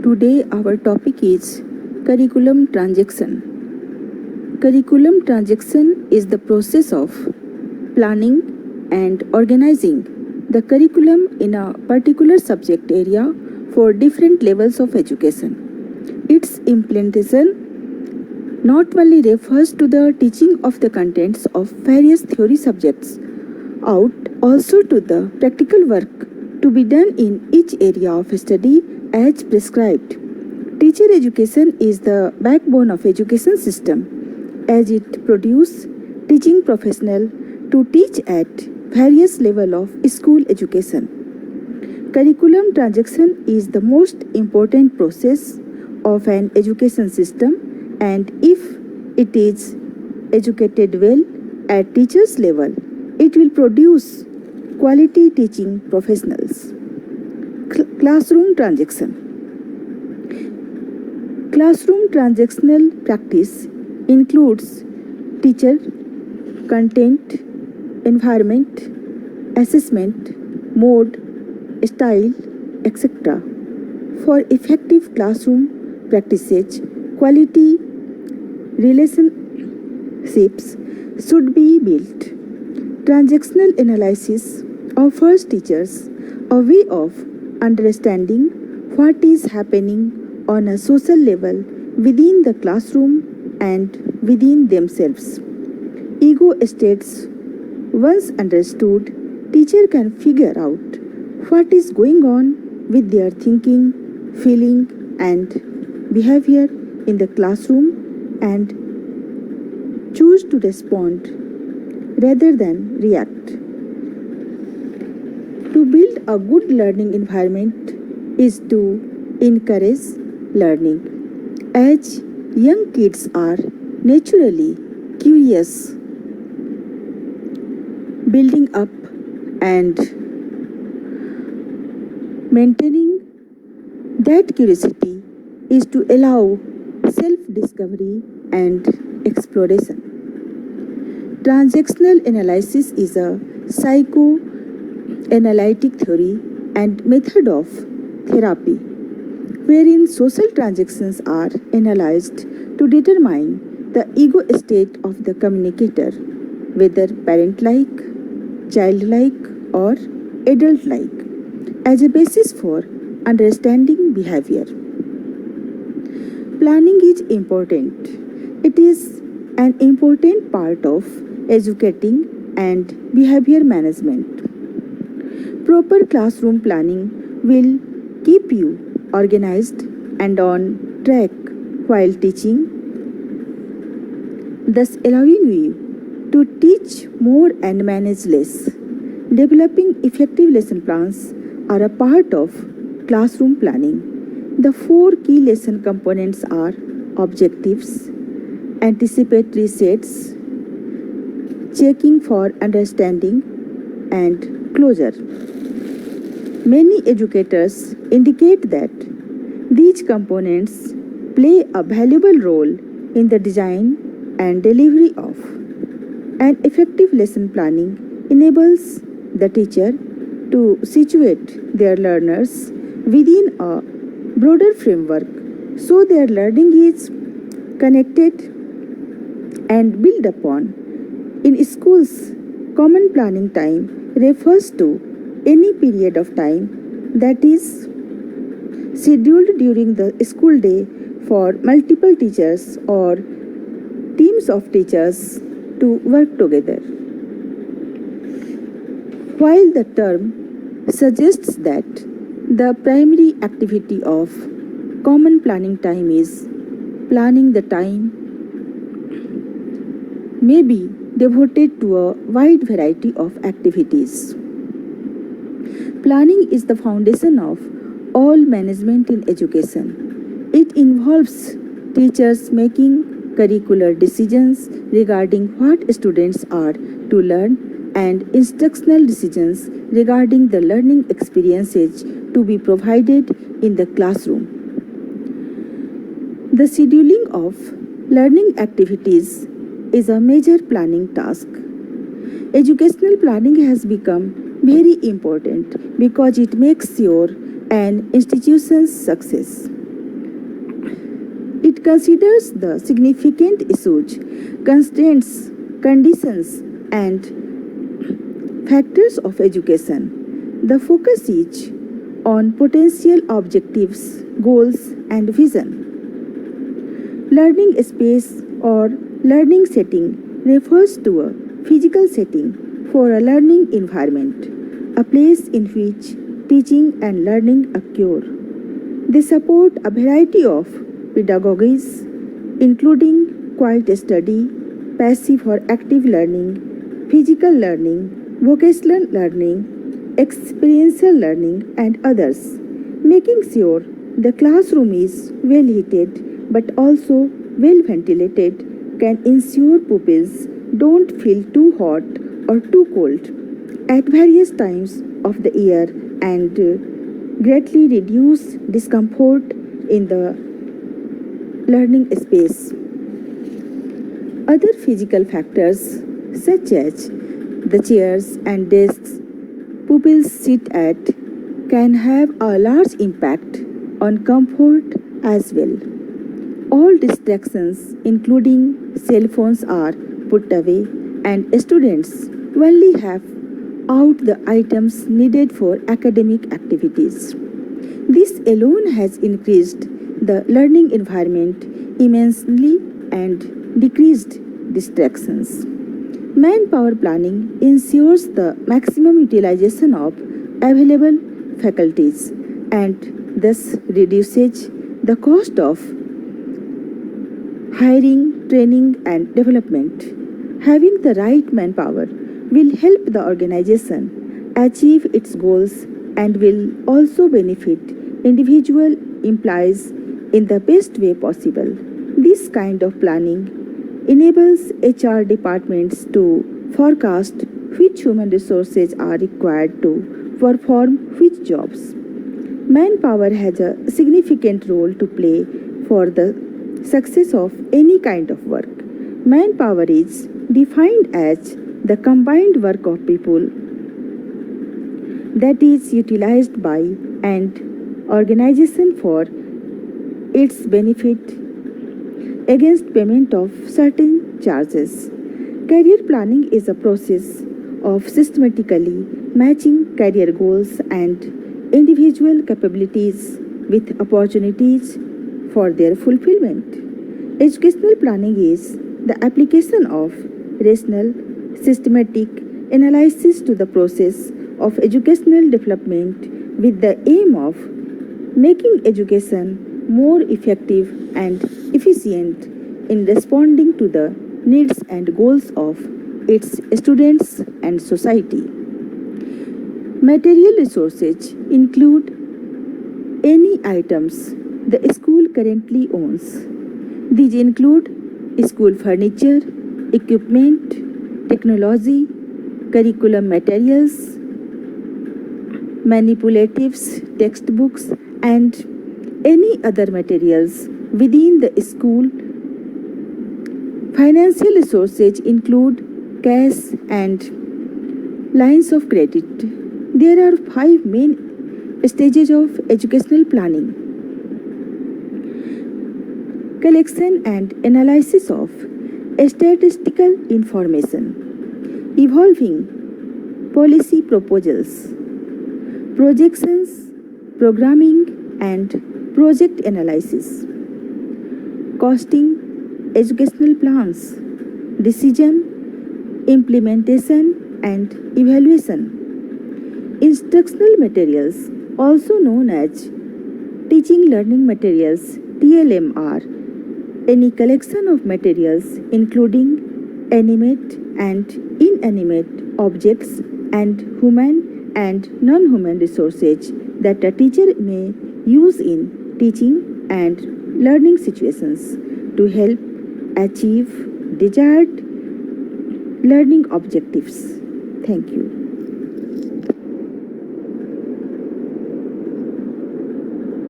Today our topic is curriculum transaction. Curriculum transaction is the process of planning and organizing the curriculum in a particular subject area for different levels of education. Its implementation not only refers to the teaching of the contents of various theory subjects out, also to the practical work to be done in each area of study as prescribed. Teacher education is the backbone of education system as it produces teaching professional to teach at various level of school education. Curriculum transaction is the most important process of an education system, and if it is educated well at teachers level, it will produce quality teaching professionals. Classroom transaction. Classroom transactional practice includes teacher, content, environment, assessment, mode, style, etc. For effective classroom practices, quality relationships should be built. Transactional analysis offers teachers a way of understanding what is happening on a social level within the classroom and within themselves. Ego states once understood, teacher can figure out what is going on with their thinking, feeling and behavior in the classroom and choose to respond rather than react. To build a good learning environment is to encourage learning. As young kids are naturally curious, building up and maintaining that curiosity is to allow self-discovery and exploration. Transactional analysis is a psychoanalytic theory and method of therapy wherein social transactions are analyzed to determine the ego state of the communicator, whether parent-like, child-like or adult-like, as a basis for understanding behavior. Planning is important. It is an important part of educating and behavior management. Proper classroom planning will keep you organized and on track while teaching, thus allowing you to teach more and manage less. Developing effective lesson plans are a part of classroom planning. The 4 key lesson components are objectives, anticipatory sets, checking for understanding, and closure. Many educators indicate that these components play a valuable role in the design and delivery of. An effective lesson planning enables the teacher to situate their learners within a broader framework so their learning is connected and built upon. In schools, common planning time refers to any period of time that is scheduled during the school day for multiple teachers or teams of teachers to work together. While the term suggests that the primary activity of common planning time is planning, the time may be devoted to a wide variety of activities. Planning is the foundation of all management in education. It involves teachers making curricular decisions regarding what students are to learn and instructional decisions regarding the learning experiences to be provided in the classroom. The scheduling of learning activities is a major planning task. Educational planning has become very important because it makes sure an institution's success. It considers the significant issues, constraints, conditions, and factors of education. The focus is on potential objectives, goals, and vision. Learning space or learning setting refers to a physical setting for a learning environment, a place in which teaching and learning occur. They support a variety of pedagogies, including quiet study, passive or active learning, physical learning, vocational learning, experiential learning, and others, making sure the classroom is well heated but also well ventilated can ensure pupils don't feel too hot or too cold at various times of the year and greatly reduce discomfort in the learning space. Other physical factors such as the chairs and desks pupils sit at can have a large impact on comfort as well. All distractions, including cell phones, are put away, and students only have out the items needed for academic activities. This alone has increased the learning environment immensely and decreased distractions. Manpower planning ensures the maximum utilization of available faculties and thus reduces the cost of hiring, training, and development. Having the right manpower will help the organization achieve its goals and will also benefit individual employees in the best way possible. This kind of planning enables HR departments to forecast which human resources are required to perform which jobs. Manpower has a significant role to play for the success of any kind of work. Manpower is defined as the combined work of people that is utilized by an organization for its benefit against payment of certain charges. Career planning is a process of systematically matching career goals and individual capabilities with opportunities for their fulfillment. Educational planning is the application of rational, systematic analysis to the process of educational development with the aim of making education more effective and efficient in responding to the needs and goals of its students and society. Material resources include any items the school currently owns. These include school furniture, equipment, technology, curriculum materials, manipulatives, textbooks, and any other materials within the school. Financial resources include cash and lines of credit. There are 5 main stages of educational planning: collection and analysis of statistical information, evolving policy proposals, projections, programming and project analysis, costing educational plans, decision, implementation and evaluation. Instructional materials, also known as teaching learning materials (TLM), are any collection of materials including animate and inanimate objects and human and non-human resources that a teacher may use in teaching and learning situations to help achieve desired learning objectives. Thank you.